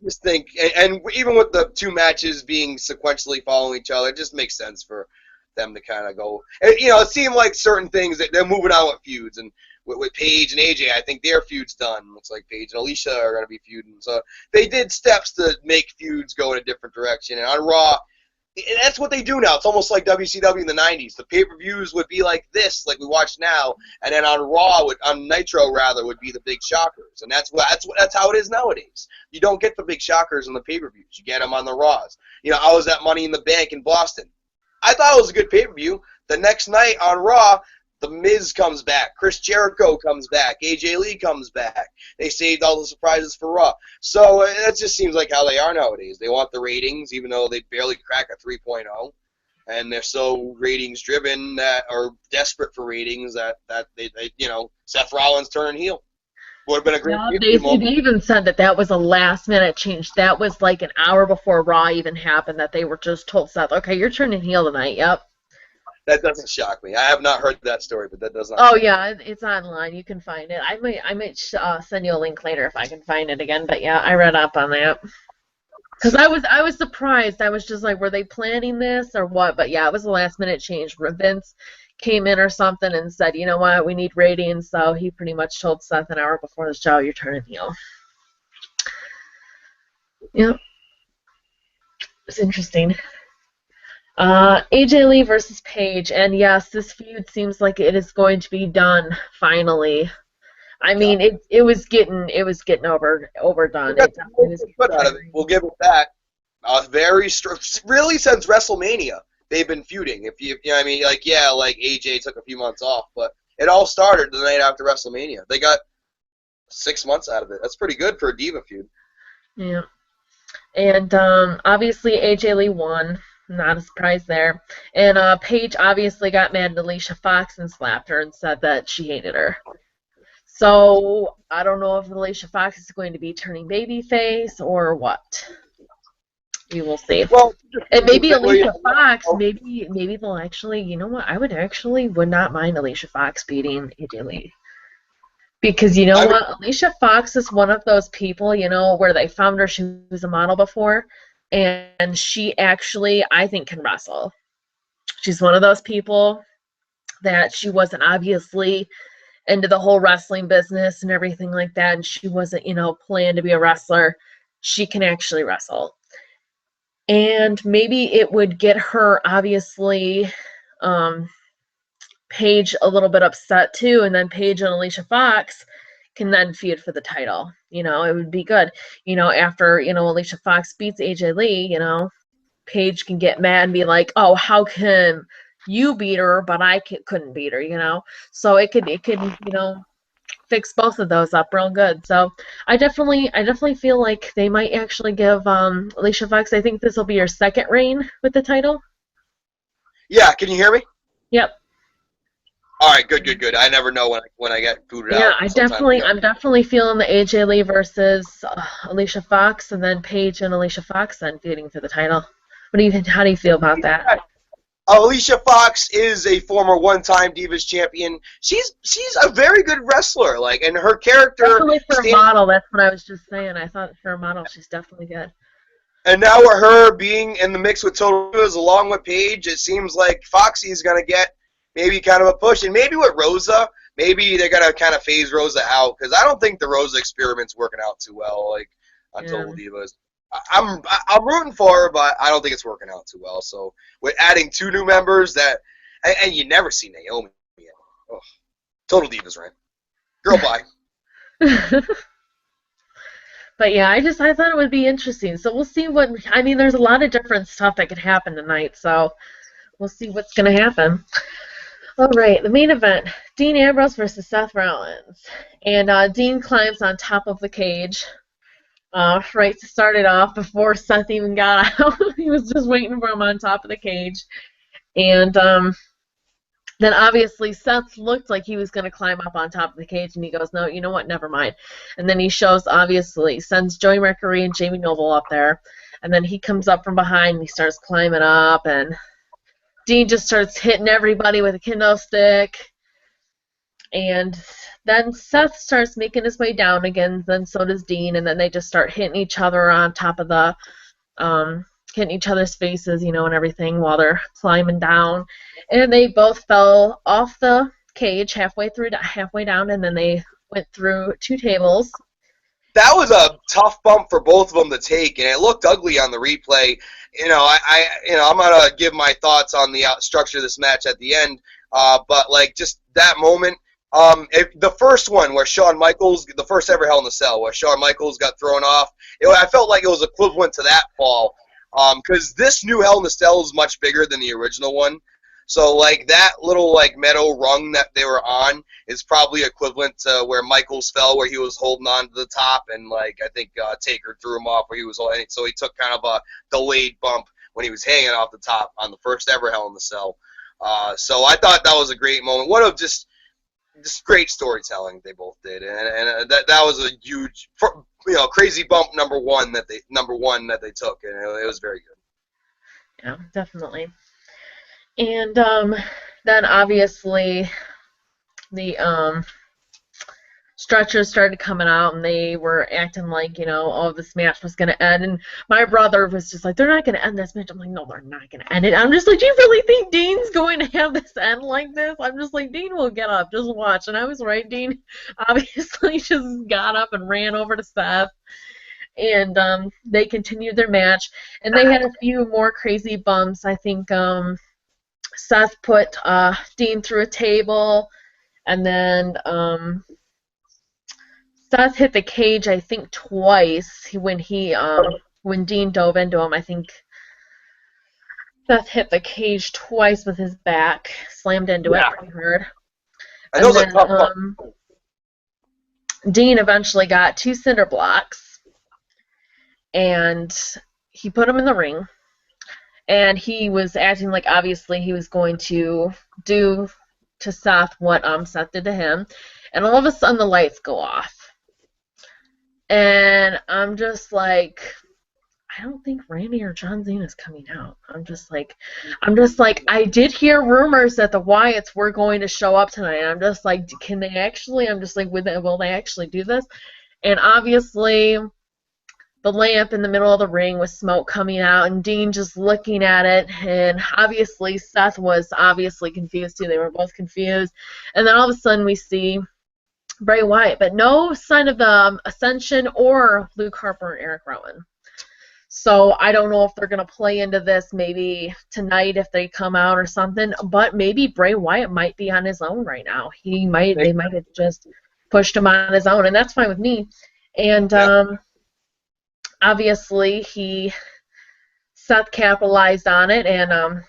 just think, and even with the two matches being sequentially following each other, it just makes sense for them to kind of go. And, it seemed like certain things that they're moving on with feuds, and with Paige and AJ, I think their feud's done. Looks like Paige and Alicia are going to be feuding. So they did steps to make feuds go in a different direction. And on Raw, and that's what they do now. It's almost like WCW in the 90s. The pay-per-views would be like this, like we watch now, and then on Raw, on Nitro rather, would be the big shockers, and that's how it is nowadays. You don't get the big shockers on the pay-per-views. You get them on the Raws. I was at Money in the Bank in Boston. I thought it was a good pay-per-view. The next night on Raw, The Miz comes back, Chris Jericho comes back, AJ Lee comes back. They saved all the surprises for Raw. So it just seems like how they are nowadays. They want the ratings, even though they barely crack a 3.0, and they're so ratings driven or desperate for ratings that they Seth Rollins turning heel would have been a great. Yeah, they even said that was a last minute change. That was like an hour before Raw even happened. That they were just told Seth, "Okay, you're turning heel tonight." Yep. That doesn't shock me. I have not heard that story, but that does not. Oh yeah, it's online. You can find it. I might send you a link later if I can find it again. But yeah, I read up on that. Because I was surprised. I was just like, were they planning this or what? But yeah, it was a last minute change. Vince came in or something and said, you know what, we need ratings. So he pretty much told Seth an hour before the show, you're turning heel. Yep. It's interesting. AJ Lee versus Paige, and yes, this feud seems like it is going to be done finally. I mean, it was getting overdone. We'll give it that. Really since WrestleMania, they've been feuding. If you know what I mean, like AJ took a few months off, but it all started the night after WrestleMania. They got 6 months out of it. That's pretty good for a Diva feud. Yeah, and obviously AJ Lee won. Not a surprise there. And Paige obviously got mad at Alicia Fox and slapped her and said that she hated her. So I don't know if Alicia Fox is going to be turning babyface or what. We will see. Well, and maybe Alicia Fox, maybe they'll actually, you know what? I would not mind Alicia Fox beating AJ Lee. Because you know what? Alicia Fox is one of those people, where they found her, she was a model before, and she actually, I think, can wrestle. She's one of those people that she wasn't obviously into the whole wrestling business and everything like that, and she wasn't, planned to be a wrestler. She can actually wrestle. And maybe it would get her, obviously, Paige a little bit upset too, and then Paige and Alicia Fox can then feud for the title. It would be good. After, Alicia Fox beats AJ Lee, Paige can get mad and be like, oh, how can you beat her, but I couldn't beat her, So it could, fix both of those up real good. So I definitely feel like they might actually give Alicia Fox, I think this will be her second reign with the title. Yeah, can you hear me? Yep. All right, good. I never know when I get booted out. Yeah, I'm definitely feeling the AJ Lee versus Alicia Fox, and then Paige and Alicia Fox then feuding for the title. How do you feel about that? Alicia Fox is a former one-time Divas champion. She's a very good wrestler, and her character. Definitely for a model. That's what I was just saying. I thought for a model, she's definitely good. And now with her being in the mix with Total Divas along with Paige, it seems like Foxy's gonna get maybe kind of a push, and maybe with Rosa, maybe they're gonna kind of phase Rosa out, because I don't think the Rosa experiment's working out too well, on Total Divas. I'm rooting for her, but I don't think it's working out too well. So with adding 2 new members, and you never see Naomi yet. Oh, total divas rant. Girl, bye. But yeah, I thought it would be interesting. So we'll see what, I mean, there's a lot of different stuff that could happen tonight. So we'll see what's going to happen. All right, the main event, Dean Ambrose versus Seth Rollins. And Dean climbs on top of the cage right to start it off before Seth even got out. He was just waiting for him on top of the cage. And then obviously Seth looked like he was going to climb up on top of the cage, and he goes, no, you know what, never mind. And then he shows, obviously, sends Joey Mercury and Jamie Noble up there. And then he comes up from behind, and he starts climbing up, and Dean just starts hitting everybody with a kendo stick. And then Seth starts making his way down again, then so does Dean, and then they just start hitting each other on top of the, hitting each other's faces, and everything while they're climbing down. And they both fell off the cage halfway down, and then they went through 2 tables. That was a tough bump for both of them to take, and it looked ugly on the replay. I'm gonna give my thoughts on the structure of this match at the end, but like just that moment. The first one where Shawn Michaels, the first ever Hell in a Cell, where Shawn Michaels got thrown off, I felt like it was equivalent to that fall. Because this new Hell in a Cell is much bigger than the original one. So, like, that little, like, metal rung that they were on is probably equivalent to where Michaels fell, where he was holding on to the top, and, like, I think Taker threw him off where he was, so he took kind of a delayed bump when he was hanging off the top on the first ever Hell in a Cell. So I thought that was a great moment. What a just great storytelling they both did, and that was a huge, crazy bump number one that they took, and it was very good. Yeah, definitely. And then obviously the stretchers started coming out, and they were acting like, this match was going to end. And my brother was just like, they're not going to end this match. I'm like, no, they're not going to end it. I'm just like, do you really think Dean's going to have this end like this? I'm just like, Dean will get up. Just watch. And I was right. Dean obviously just got up and ran over to Seth. And they continued their match. And they had a few more crazy bumps. I think Seth put Dean through a table. And then Seth hit the cage, I think, twice when Dean dove into him. I think Seth hit the cage twice with his back, slammed into it pretty hard. And then, Dean eventually got 2 cinder blocks, and he put them in the ring. And he was acting like, obviously, he was going to do to Seth what Seth did to him. And all of a sudden, the lights go off. And I'm just like, I don't think Randy or John Cena is coming out. I'm just like, I did hear rumors that the Wyatts were going to show up tonight. I'm just like, can they actually? I'm just like, will they actually do this? And obviously, the lamp in the middle of the ring with smoke coming out, and Dean just looking at it, and obviously Seth was obviously confused too. They were both confused. And then all of a sudden we see Bray Wyatt, but no sign of the Ascension or Luke Harper and Eric Rowan. So I don't know if they're going to play into this maybe tonight if they come out or something, but maybe Bray Wyatt might be on his own right now. They might have just pushed him on his own, and that's fine with me. And obviously Seth capitalized on it and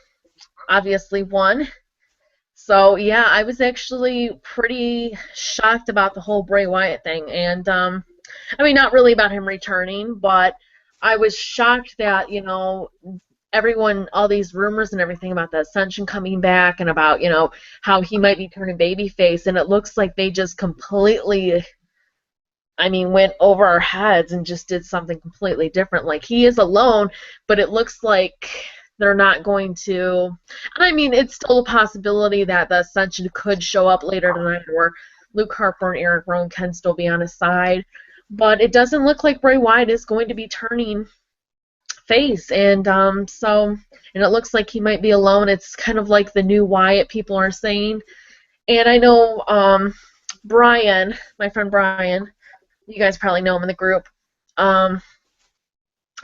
obviously won. So, yeah, I was actually pretty shocked about the whole Bray Wyatt thing. And, I mean, not really about him returning, but I was shocked that, everyone, all these rumors and everything about the Ascension coming back and about, how he might be turning babyface. And it looks like they just completely, went over our heads and just did something completely different. Like, he is alone, but it looks like they're not going to. It's still a possibility that the Ascension could show up later tonight, or Luke Harper and Eric Rowan can still be on his side. But it doesn't look like Bray Wyatt is going to be turning face, and it looks like he might be alone. It's kind of like the new Wyatt, people are saying. And I know Brian, my friend Brian, you guys probably know him in the group.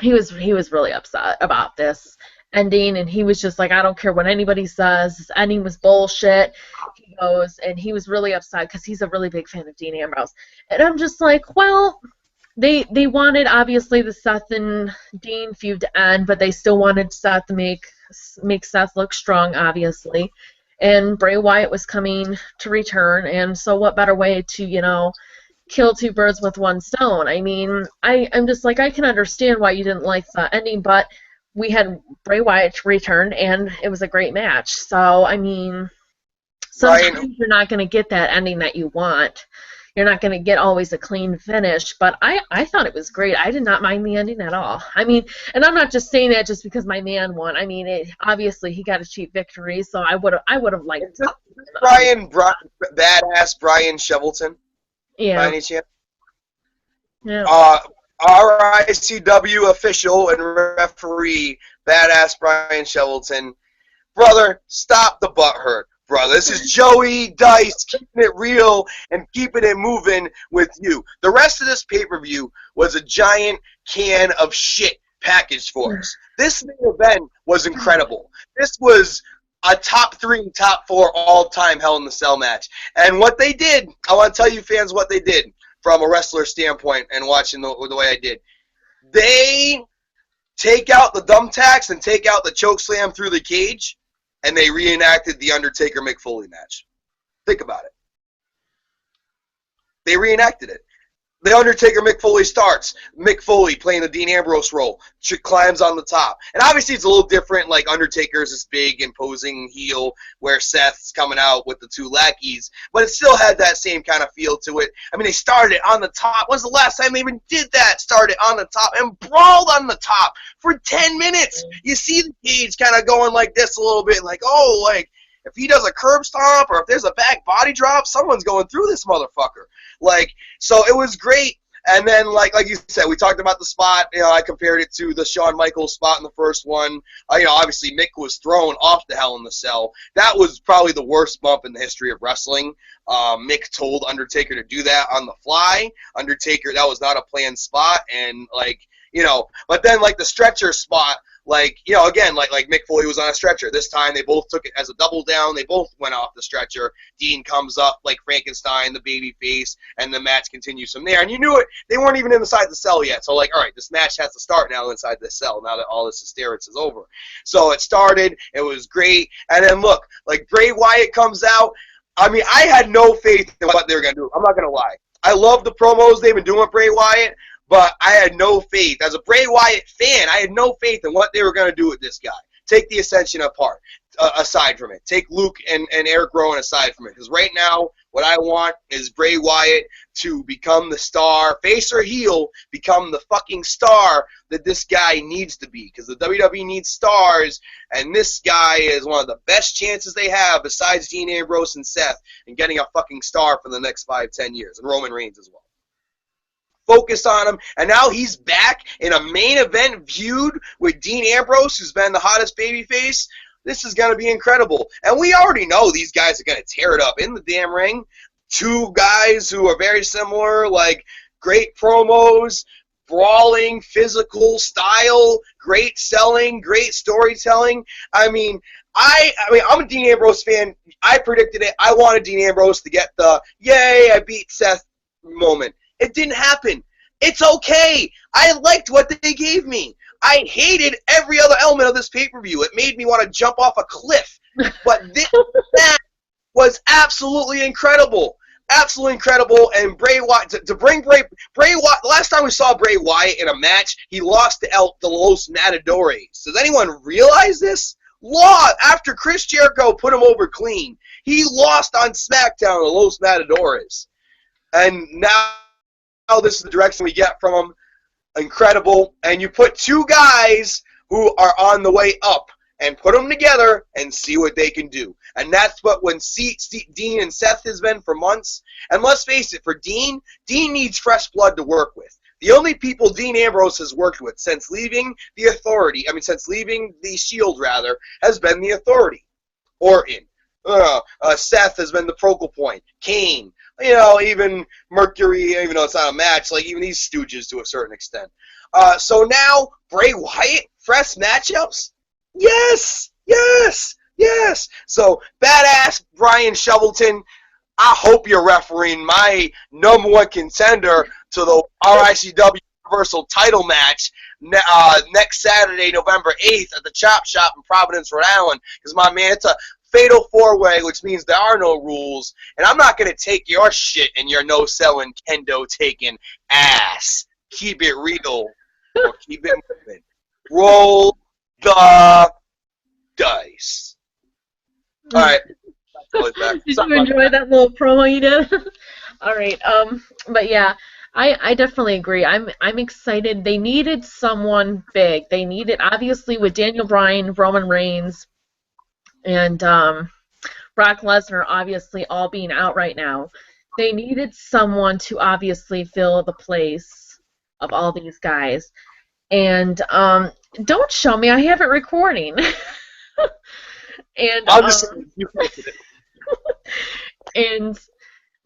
he was really upset about this ending, and he was just like, I don't care what anybody says, this ending was bullshit. He goes, and he was really upset because he's a really big fan of Dean Ambrose. And I'm just like, well, they wanted, obviously, the Seth and Dean feud to end, but they still wanted Seth to make Seth look strong, obviously. And Bray Wyatt was coming to return, and so what better way to, kill two birds with one stone? I mean, I'm just like, I can understand why you didn't like the ending, but we had Bray Wyatt return, and it was a great match. So, I mean, sometimes you're not going to get that ending that you want. You're not going to get always a clean finish, but I thought it was great. I did not mind the ending at all. I mean, and I'm not just saying that just because my man won. I mean, obviously he got a cheap victory, so I would have liked it. Badass Brian Shovelton? Yeah. By any chance? Yeah. RICW official and referee, Badass Brian Shovelton. Brother, stop the butt hurt. Brother, this is Joey Dice keeping it real and keeping it moving with you. The rest of this pay-per-view was a giant can of shit packaged for us. This main event was incredible. This was a top 3, top 4 all-time Hell in the Cell match. And what they did, I want to tell you fans what they did from a wrestler standpoint and watching the way I did. They take out the thumbtacks and take out the chokeslam through the cage, and they reenacted the Undertaker-Mick Foley match. Think about it. They reenacted it. The Undertaker-Mick Foley starts. Mick Foley playing the Dean Ambrose role. Climbs on the top. And obviously it's a little different, like Undertaker's this big, imposing heel, where Seth's coming out with the 2 lackeys. But it still had that same kind of feel to it. I mean, they started on the top. When's the last time they even did that? Started on the top and brawled on the top for 10 minutes. You see the cage kind of going like this a little bit, like, oh, like, if he does a curb stomp or if there's a back body drop, someone's going through this motherfucker. Like, so it was great. And then, like you said, we talked about the spot. I compared it to the Shawn Michaels spot in the first one. Obviously Mick was thrown off the Hell in the Cell. That was probably the worst bump in the history of wrestling. Mick told Undertaker to do that on the fly. Undertaker, that was not a planned spot. And, but then, the stretcher spot, again, like Mick Foley was on a stretcher. This time they both took it as a double down. They both went off the stretcher. Dean comes up like Frankenstein, the baby face, and the match continues from there. And you knew it. They weren't even inside the cell yet. So, all right, this match has to start now inside the cell, now that all this hysterics is over. So it started. It was great. And then, look, Bray Wyatt comes out. I mean, I had no faith in what they were going to do. I'm not going to lie. I love the promos they've been doing with Bray Wyatt. But I had no faith. As a Bray Wyatt fan, I had no faith in what they were going to do with this guy. Take the Ascension apart, aside from it. Take Luke and Eric Rowan aside from it. Because right now, what I want is Bray Wyatt to become the star, face or heel, become the fucking star that this guy needs to be. Because the WWE needs stars, and this guy is one of the best chances they have, besides Dean Ambrose and Seth, in getting a fucking star for the next 5-10 years. And Roman Reigns as well. Focus on him, and now he's back in a main event feud with Dean Ambrose, who's been the hottest babyface. This is going to be incredible. And we already know these guys are going to tear it up in the damn ring. 2 guys who are very similar, great promos, brawling, physical style, great selling, great storytelling. I'm a Dean Ambrose fan. I predicted it. I wanted Dean Ambrose to get the, yay, I beat Seth moment. It didn't happen. It's okay. I liked what they gave me. I hated every other element of this pay-per-view. It made me want to jump off a cliff. But this match was absolutely incredible. Absolutely incredible. And Bray Wyatt, to bring Bray Wyatt, the last time we saw Bray Wyatt in a match, he lost to the Los Matadores. Does anyone realize this? After Chris Jericho put him over clean, he lost on SmackDown to Los Matadores. And now this is the direction we get from him. Incredible. And you put 2 guys who are on the way up and put them together and see what they can do. And that's what Dean and Seth has been for months. And let's face it, for Dean needs fresh blood to work with. The only people Dean Ambrose has worked with since leaving the Shield, has been the Authority. Orton. Seth has been the focal point. Kane. Even Mercury, even though it's not a match, even these stooges to a certain extent. So now, Bray Wyatt, fresh matchups? Yes! So, badass Brian Shovelton, I hope you're refereeing my number one contender to the RICW Universal title match next Saturday, November 8th at the Chop Shop in Providence, Rhode Island. Because, my man, it's a fatal four-way, which means there are no rules. And I'm not going to take your shit and your no-selling, kendo-taking ass. Keep it real. Or keep it moving. Roll the dice. All right. Did you enjoy that little promo you did? All right. But yeah, I definitely agree. I'm excited. They needed someone big. They needed, obviously, with Daniel Bryan, Roman Reigns, and Brock Lesnar obviously all being out right now. They needed someone to obviously fill the place of all these guys. And don't show me. I have it recording. And and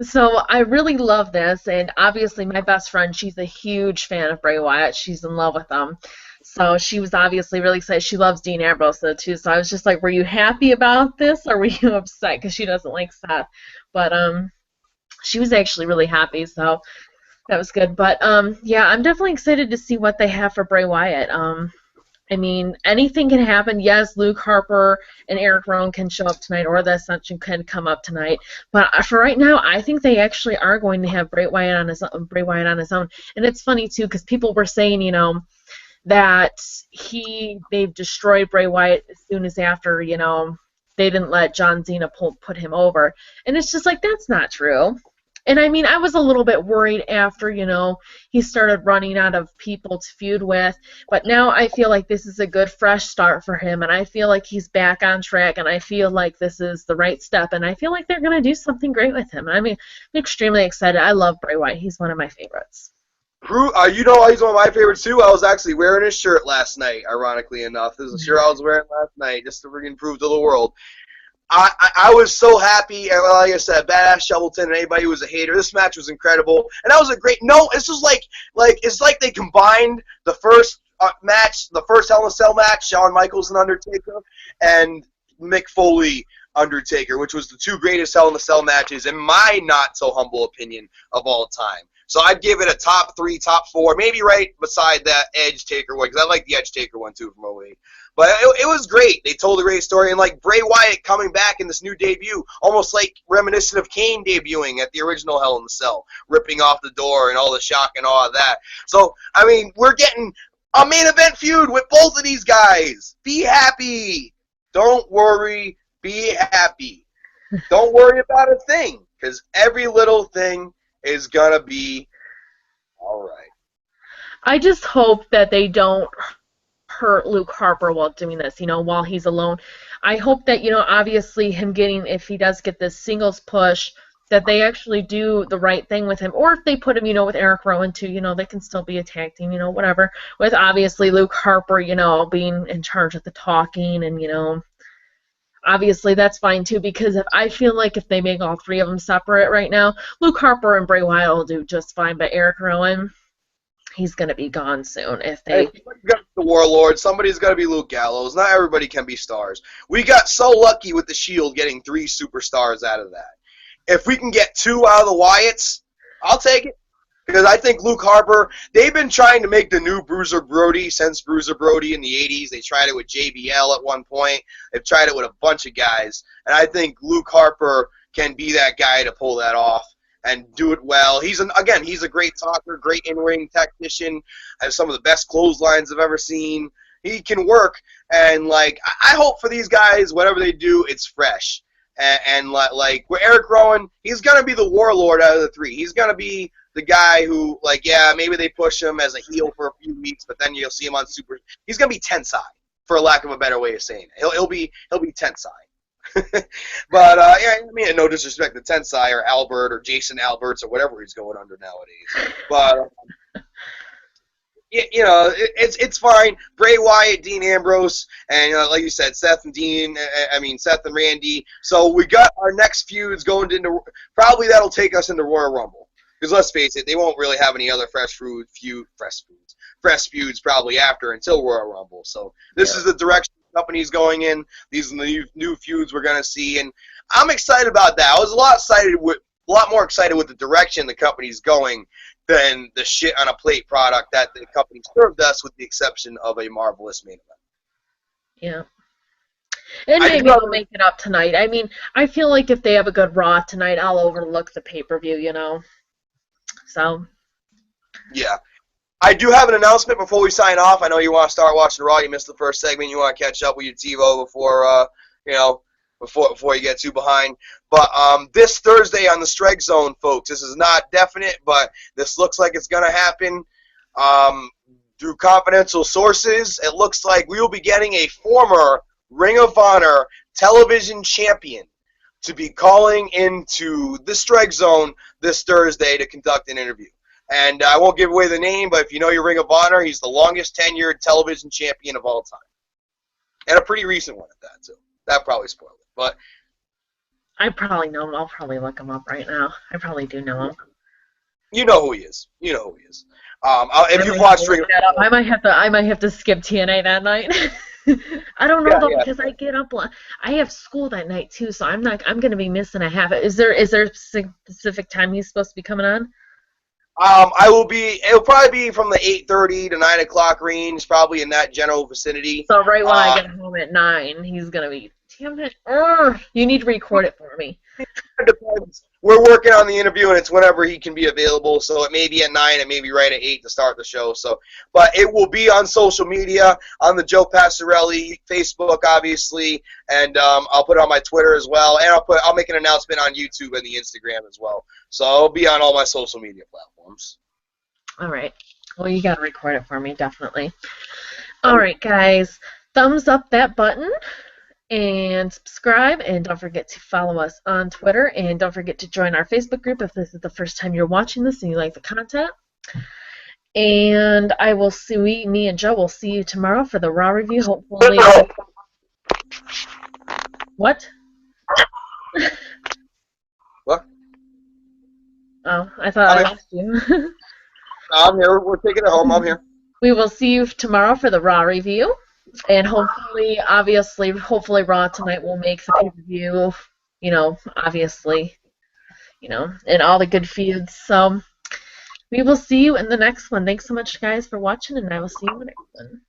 so I really love this, and obviously my best friend, she's a huge fan of Bray Wyatt. She's in love with him. So she was obviously really excited. She loves Dean Ambrose, though, too. So I was just like, were you happy about this, or were you upset? Because she doesn't like Seth. But she was actually really happy, so that was good. But, yeah, I'm definitely excited to see what they have for Bray Wyatt. I mean, anything can happen. Yes, Luke Harper and Eric Rowan can show up tonight, or the Ascension can come up tonight. But for right now, I think they actually are going to have Bray Wyatt on his own. And it's funny, too, because people were saying, you know, that they've destroyed Bray Wyatt as soon as after, you know, they didn't let John Cena put him over. And it's just like, that's not true. And I mean, I was a little bit worried after, you know, he started running out of people to feud with. But now I feel like this is a good, fresh start for him. And I feel like he's back on track. And I feel like this is the right step. And I feel like they're going to do something great with him. I mean, I'm extremely excited. I love Bray Wyatt. He's one of my favorites. You know, he's one of my favorites, too. I was actually wearing his shirt last night, ironically enough. This is a shirt I was wearing last night just to freaking prove to the world. I was so happy, and like I said, badass Shovelton and anybody who was a hater. This match was incredible, and that was a great. No, it's just like it's like they combined the first match, the first Hell in a Cell match, Shawn Michaels and Undertaker, and Mick Foley Undertaker, which was the two greatest Hell in a Cell matches, in my not so humble opinion, of all time. So I'd give it a top 3, top 4, maybe right beside that Edge Taker one, because I like the Edge Taker one too from 08. But it was great. They told a great story, and like Bray Wyatt coming back in this new debut, almost like reminiscent of Kane debuting at the original Hell in the Cell, ripping off the door and all the shock and all of that. So I mean, we're getting a main event feud with both of these guys. Be happy. Don't worry. Be happy. Don't worry about a thing, because every little thing is gonna be all right. I just hope that they don't hurt Luke Harper while doing this, you know, while he's alone. I hope that, you know, obviously him getting, if he does get this singles push, that they actually do the right thing with him. Or if they put him, you know, with Eric Rowan too, you know, they can still be a tag team, you know, whatever. With obviously Luke Harper, you know, being in charge of the talking, and, you know, obviously that's fine too, because I feel like if they make all three of them separate right now, Luke Harper and Bray Wyatt will do just fine, but Eric Rowan, he's going to be gone soon. If they got the Warlord, somebody's got to be Luke Gallows. Not everybody can be stars. We got so lucky with the Shield getting 3 superstars out of that. If we can get 2 out of the Wyatts, I'll take it. Because I think Luke Harper, they've been trying to make the new Bruiser Brody since Bruiser Brody in the 80s. They tried it with JBL at one point. They've tried it with a bunch of guys. And I think Luke Harper can be that guy to pull that off and do it well. He's a great talker, great in-ring technician, has some of the best clotheslines I've ever seen. He can work, and like I hope for these guys, whatever they do, it's fresh. And like with Eric Rowan, he's gonna be the warlord out of the 3. He's gonna be the guy who, like, yeah, maybe they push him as a heel for a few weeks, but then you'll see him on Super. He's gonna be Tensai, for lack of a better way of saying it. He'll be Tensai. But yeah, I mean, no disrespect to Tensai or Albert or Jason Alberts or whatever he's going under nowadays. But you know, it's fine. Bray Wyatt, Dean Ambrose, and like you said, Seth and Randy. So we got our next feuds going into, probably that'll take us into Royal Rumble. Because let's face it, they won't really have any other fresh feuds probably after until Royal Rumble. So this is the direction the company's going in. These are the new feuds we're going to see, and I'm excited about that. I was a lot more excited with the direction the company's going than the shit on a plate product that the company served us, with the exception of a Marvelous main event. Yeah. And maybe they'll make it up tonight. I mean, I feel like if they have a good Raw tonight, I'll overlook the pay-per-view, you know. So. Yeah. I do have an announcement before we sign off. I know you want to start watching Raw. You missed the first segment. You want to catch up with your TiVo before you get too behind. But this Thursday on the Strike Zone, folks, this is not definite, but this looks like it's going to happen. Through confidential sources, it looks like we will be getting a former Ring of Honor television champion to be calling into the Strike Zone this Thursday to conduct an interview. And I won't give away the name, but if you know your Ring of Honor, he's the longest tenured television champion of all time. And a pretty recent one at that, too. That probably spoiled it. But I probably know him. I'll probably look him up right now. I probably do know him. You know who he is. If you've watched Ring of Honor, I might have to skip TNA that night. I don't know because I get up. I have school that night too, so I'm going to be missing a half. Is there a specific time he's supposed to be coming on? It'll probably be from the 8:30 to 9 o'clock range, probably in that general vicinity. So right when I get home at 9, he's going to be, damn it, you need to record it for me. It depends. We're working on the interview, and it's whenever he can be available. So it may be at 9, it may be right at 8 to start the show. But it will be on social media, on the Joe Passarelli Facebook, obviously, and I'll put it on my Twitter as well, and I'll make an announcement on YouTube and the Instagram as well. So I'll be on all my social media platforms. All right. Well, you got to record it for me, definitely. All right, guys. Thumbs up that button. And subscribe, and don't forget to follow us on Twitter, and don't forget to join our Facebook group if this is the first time you're watching this and you like the content. And me and Joe will see you tomorrow for the Raw review, hopefully. What? What? Oh, I thought I lost you. I'm here. We're taking it home. I'm here. We will see you tomorrow for the Raw review. And hopefully Raw tonight will make the pay-per-view, obviously, and all the good feuds. So we will see you in the next one. Thanks so much, guys, for watching, and I will see you in the next one.